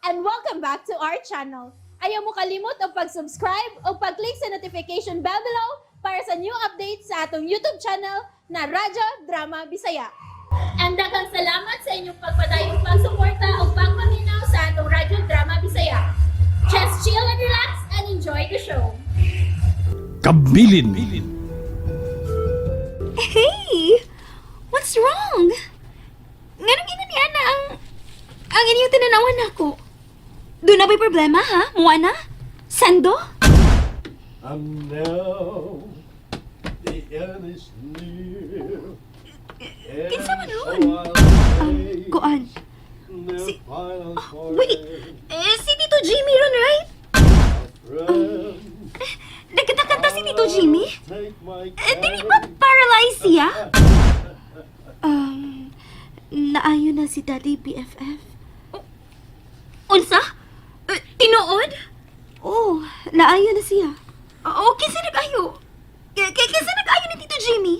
and welcome back to our channel. Ayaw mo kalimot o pag-subscribe o pag-click sa notification bell below para sa new updates sa atong YouTube channel na Radyo Drama Bisaya. And daghang salamat sa inyong pagpadayong pagsuporta o pagpaminaw sa atong Radyo Drama Bisaya. Just chill and relax and enjoy the show. Kabilin. Hey! What's wrong? Nga nang ginanian na ang inyong tinanawan ako. Doon na ba'y problema, ha? Muwa na? Sando? And now the end is near. Kinsa man nun? Kuan. Si... wait! Si Tito Jimmy ron, right? Nagkata-kata si Tito Jimmy? Dili ba paralyzed siya? Naayo na si Daddy BFF. Unsa? Tinuod? Oh, naayo na siya. Kinsa nag-ayo? Kinsa nag-ayo ni Tito Jimmy?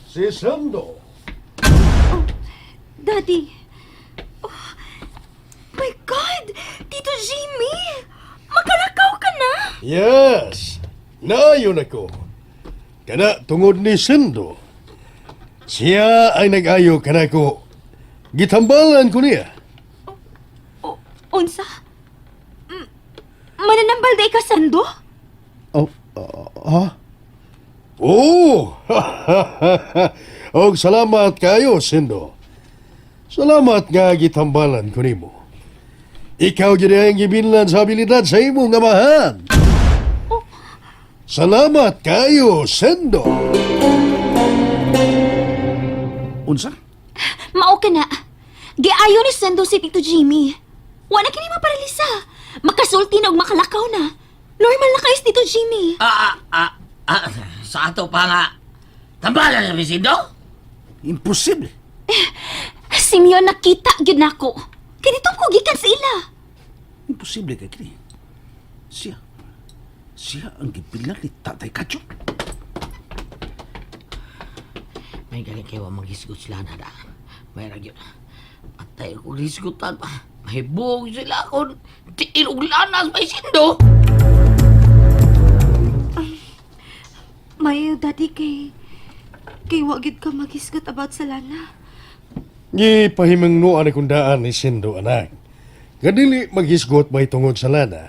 Si Sando. Oh, Daddy. Oh, my God! Tito Jimmy! Makalakaw ka na! Yes, naayon ako. Kana tungod ni Sando. Siya ay nag-ayo kana ko. Gitambalan ko niya. Unsa? Mananambal day ka, Sando? Ha? Oh! Og salamat kayo, Sando. Salamat nga gitambalan ko nimo. Ikaw gyud ang gibinlan sa abilidad sa imong amahan. Salamat kayo, Sando. Unsa? Mao ka na. Giayo ni Sando si Tito Jimmy. Wala kini maparalisa. Makasulti na og makalakaw na. Normal na kayo si Tito Jimmy. Sa ato pa nga, tambalan na Bisido? Imposible. Simeon, nakita gyud nako. Kanitong ko gikan sa ila. Imposible kay kini. Siya ang gibilang ni Tatay Kacho. May galing kayo ang maghisgot sila na da. May ragyon. Patay ko hisgotan pa. May buhog sila kung tiil og lanas may Sindo. Mayo, Daddy, kay wagid ka maghisgot about sa lana. Gipahimangnuan akong daan ni Sendo, anak. Kadili maghisgot may tungod sa lana.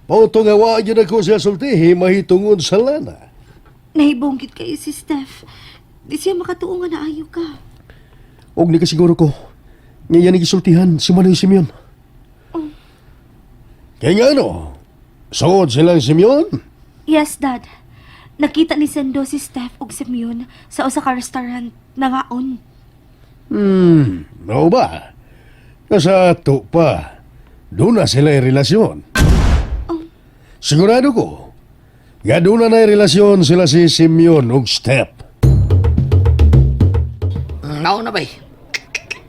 Pauto nga wa gyud ako siya sultihi mahitungod sa lana. Nahibonggit kayo si Steph. Di siya makatuo nga naayo ka. Og ni kasiguro ko, nga yan gisultihan si Manoy Simeon. Oh. Kaya nga ano, suod silang Simeon? Yes, Dad. Nakita ni Sendo si Steph ug Simeon sa usa ka restaurant na ngaon. Oo ba? Kasa ato pa, doon na sila yung relasyon. Sigurado ko, nga doon na yung relasyon sila si Simeon ug Steph. Naon na ba eh?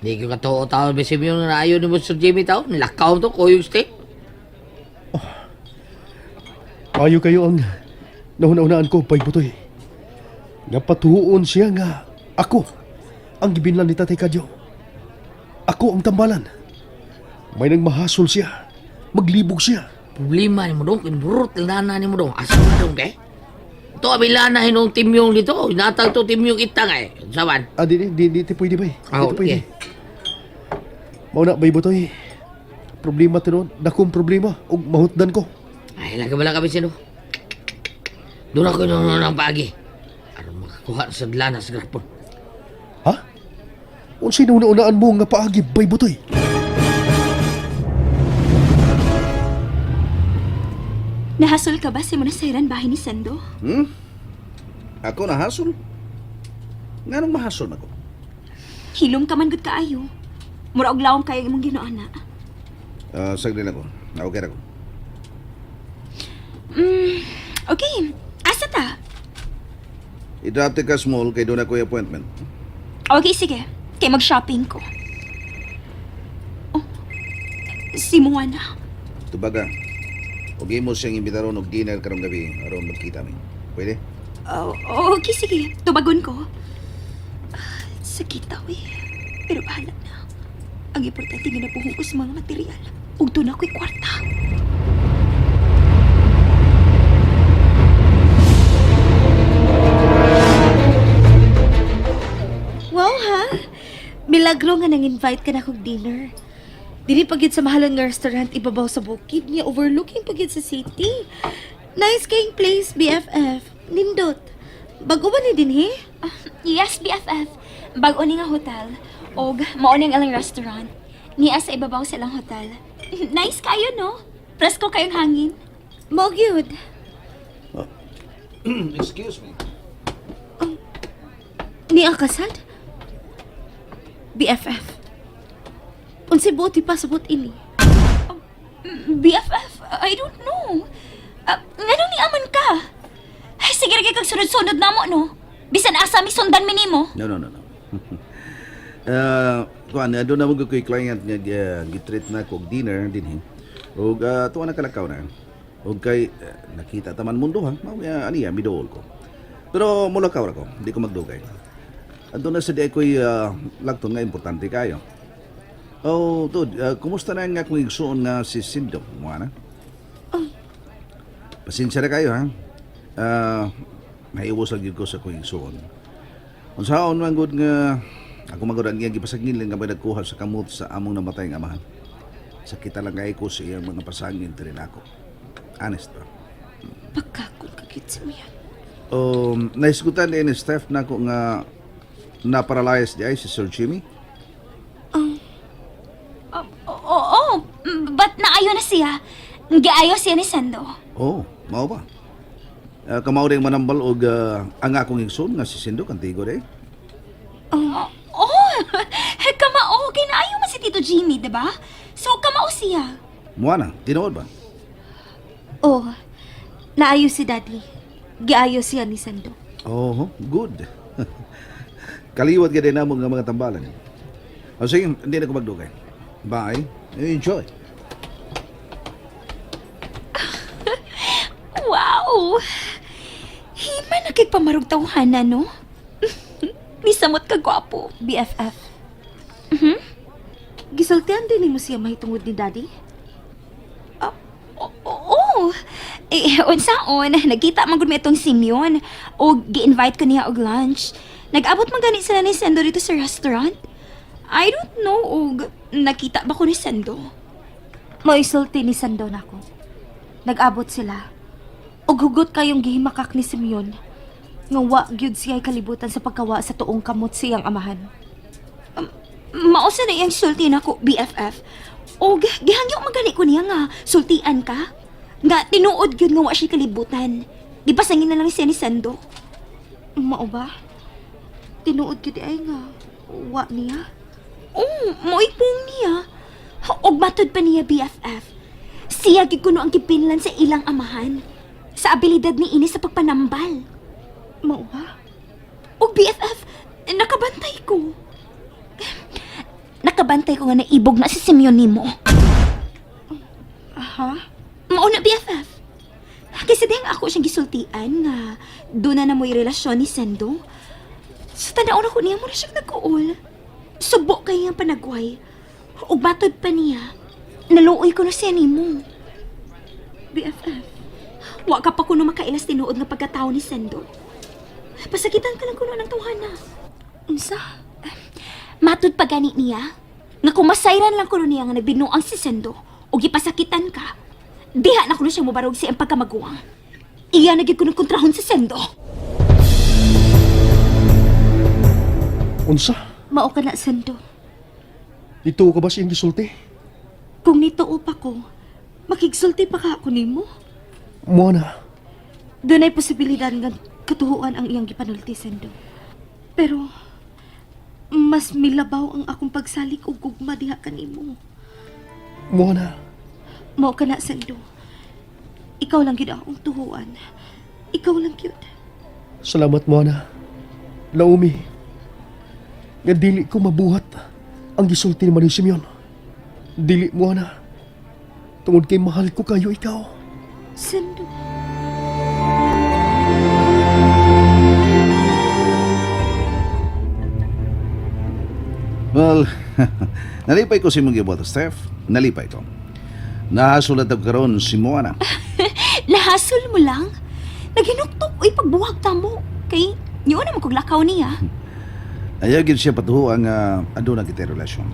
Di ko katuo taon ba Simeon na ayaw ni Mr. Jimmy taon? Nilakaw to ko yung steak. Ayaw kayo ang nauna-unaan ko, Pay Butoy. Napatuon siya nga ako ang gibinlan ni Tatay Kadyo. Ako ang tambalan. May nang mahasol siya. Maglibog siya. Problema ni mo dong, kinburot lana ni mo dong. Asa na dong kay? Ito abilana hinong timyong dito. Inatag to timyong itang eh. Saban? Di pwede ba eh. Ah, Di pwede. okay. Mauna, Bay Butoy. Problema tinon. Dakong problema. O mahutdan ko. Ay, lagabala kami sino. Doon ako nung ng pagi. Aron makakuha sa lana sa garapon. Ha? Unsay nauna-unaan mo nga paagi, Bay Butoy? Nahasol ka ba sa munasayran bahay ni Sendo? Ako nahasol? Nga nang mahasol ako? Hilom ka man gud kaayo. Mura og lawom kayo imong ginoana. Saglit ako. Okay ako. Okay. Asa ta? I-drop ka small kay doon ako yung appointment. Okay, sige. Kay mag-shopping ko. Oh, si Moana. Tubaga. Huwag mo siyang imbitaron og dinner karong gabi aron magkita mi. Pwede? Okay, sige. Tubagon ko. Sakit daw eh. Pero bahala na. Ang importante nga napuhugos mga material. Ug doon ako'y kwarta. Wow ha? Milagro nga nang-invite ka na kong dinner. Dili pagid sa mahalon nga restaurant ibabaw sa bukid niya, overlooking pagid sa city. Nice kayong place, BFF. Nindot. Bago ba ni din, he? Yes, BFF. Bago ni nga hotel. Og maunang alang restaurant. Niya sa ibabaw silang hotel. Nice kayo, no? Presko kayong hangin. Mo gyud. Excuse me. Ni ang kasad? BFF. Unsi buti pa sabot ini. BFF, I don't know. Nganong ni aman ka? Ay, sige rin kag sunod-sunod na mo, no? Bisan asa mi sundan mi nimo. No. Kuan, doon na mo ko'y client nga gitreat na ko og dinner din. Og tuwa na kalakaw na. Og kay nakita taman mundo ha. Mao aniya midool ko. Pero mulakaw ra ko, di ko magdugay. Ando na sa di ko'y lagton nga importante kayo. Oh, Tod, kumusta na nga kung igsuon na si Sindo, mo na? Pasensya na kayo, ha? Naiwas lang yun ko sa kung igsuon. Kung saan man good nga, ako magudan nga gipasagin nga may nagkuha sa kamot sa among namatay nga amahan. Sakita lang nga ko sa iyang mga pasangin rin ako. Honest ba? Pagkakon kagit sa miyan. Naiskutan din ni Steph na ko nga na-paralyze di ay si Sir Jimmy. Oo, but naayo na siya. Giayo siya ni Sando. Oh, mao ba? Kamao rin manambal og ang akong igsoon nga si Sindo kantigo rin. Kamao, kinaayo man si Tito Jimmy, diba? So, kamao siya. Muana, tinuod ba? Oh, naayo si Daddy. Giayo siya ni Sando. Oh, good. Kaliwat ka din namong nga mga tambalan. O sige, hindi na ko magdugay. Bye. Enjoy. Wow! Hima nakikpamarugtawhan na, no? Nisamot ka gwapo. BFF. Gisultihan din mo siya mahitungod ni Daddy? Oo. Unsaon, nagkita man gud mi itong Simeon o gi-invite ko niya og lunch. Nag-abot man gani sila ni Sendo dito sa restaurant. I don't know og nakita ba ko ni Sendo. Maisulti ni Sando na ako. Nag-abot sila. Og hugot kayong gihimakak ni Simeon. Nga wa gyud siya'y kalibutan sa pagkawa sa tuong kamot siyang amahan. Mausa na iyang sulti na ko, BFF. Og gihangyo magani ko niya nga sultian ka. Nga tinuod gyud nga wa siya kalibutan. Di ba sangin na lang siya ni Sendo? Mao ba? Tinuod gyud ay nga wa niya. Moipong niya. Og matod pa niya, BFF. Siya gid kuno ang kipinlan sa ilang amahan. Sa abilidad ni ini sa pagpanambal. Mao ba? Og BFF, nakabantay ko. Nakabantay ko nga naibog na si Simeon nimo. Aha? Mao na, BFF. Kasi dahil ako siyang gisultian nga doon na mo'y relasyon ni Sendo. Sa tanaw na ko niya mo na siyang nagkuol. Subo kayo nga panagway. Ug matod pa niya. Naluoy ko na siya nimo. BFF. Wa ka pa kuno makailas tinuod nga pagkatao ni Sendo. Pasakitan ka lang kuno ng tawhana. Unsa? Matod pa gani niya. Nga kumasayran lang kuno niya nga nagbinuang si Sendo ug gipasakitan ka. Diha na kuno siya mobarog sa iyang pagkamaguwang. Iya nagig kuno kontrahon si Sendo. Unsa? Mao ka na, Sando. Ito ka ba siyang gisulti? Kung nituo pa ko, makigsulti pa ka ako nimo. Muana, Doon ay posibilidad nga katuhuan ang iyang gipanulti, Sando. Pero, mas milabaw ang akong pagsalik o gugma diha kanimo. Muana, Mao ka na, Sando. Ikaw lang gid akong tuhuan. Ikaw lang gyud. salamat Muana. Laumi. Nga dili ko mabuhat ang gisulti naman ni Simeon. Dili Muana. Tungod kay mahal ko kayo ikaw. Sando. Well, nalipay ko si mong gibuhat, Steph. Nalipay ko. Nahasulat ako karon si Moana. Lahasol mo lang. Naginuktok oy pagbuwag ta mo. Kay niyo na makuglakaw niya. Ayaw gid siya patuho ang aduna kita relasyon.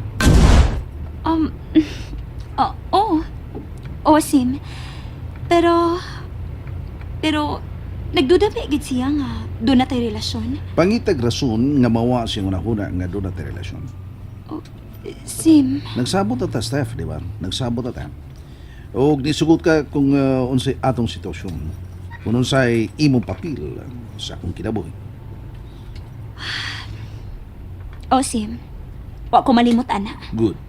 Sim. Pero nagduda ba gid siya nga doon na tayo relasyon? Pangitag rason nga mawa siya una nga doon natin relasyon. Sim. Nagsabot ata, Steph, di ba? Nagsabot ata. O nisugot ka kung unsay atong sitwasyon. Kung unsay imong papel sa akong kinabuhi. Sim. Wa ko malimot, ana. Good.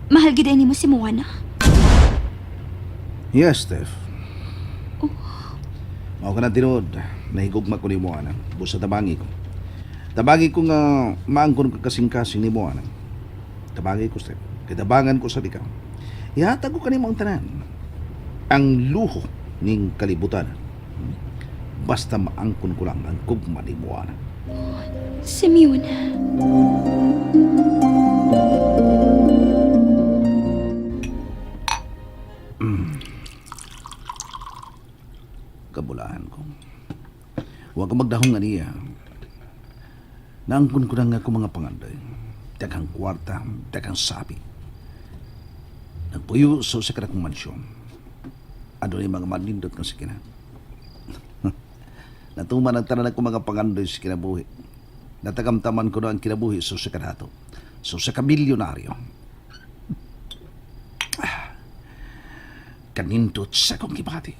Mahal gid ni mo si Moana. Yes, Steph. Mao ka na tinod. Nahigugma ko ni Moana. Busa tabangi ko. Tabangi ko nga maangkon ka kasing-kasing ni Moana. Tabangi ko, Steph. Kitabangan ko sa ikaw. Ihatag ko kanimo ang tanan. Ang luho ning kalibutan. Basta maangkon ko lang ang kugma ni Moana. Simeon. Kabulahan ko. Huwag ka magdahong nga niya. Naangkon ko na nga ko mga panganday. Daghang kwarta, daghang sapi. Nagpuyo sa kong mansyon. Ano yung mga manindot ng sikina. Natuman ang tanan ko mga panganday sa kinabuhi. Natagamtaman ko na ang kinabuhi sa sekadato. Sa kamilyonaryo. Kanindot sa kong kibati.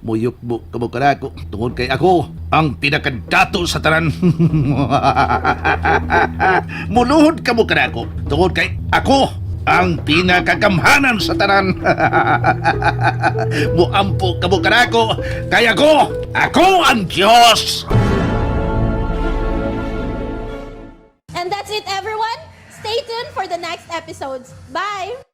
Muyok-buk ka mo kanako tungod kay ako ang pinakadato sa tanan. Muluhod ka mo kanako tungod kay ako ang pinakagamhanan sa tanan. Muampo ka mo kanako kay ako ang Diyos. And that's it, everyone. Stay tuned for the next episodes. Bye!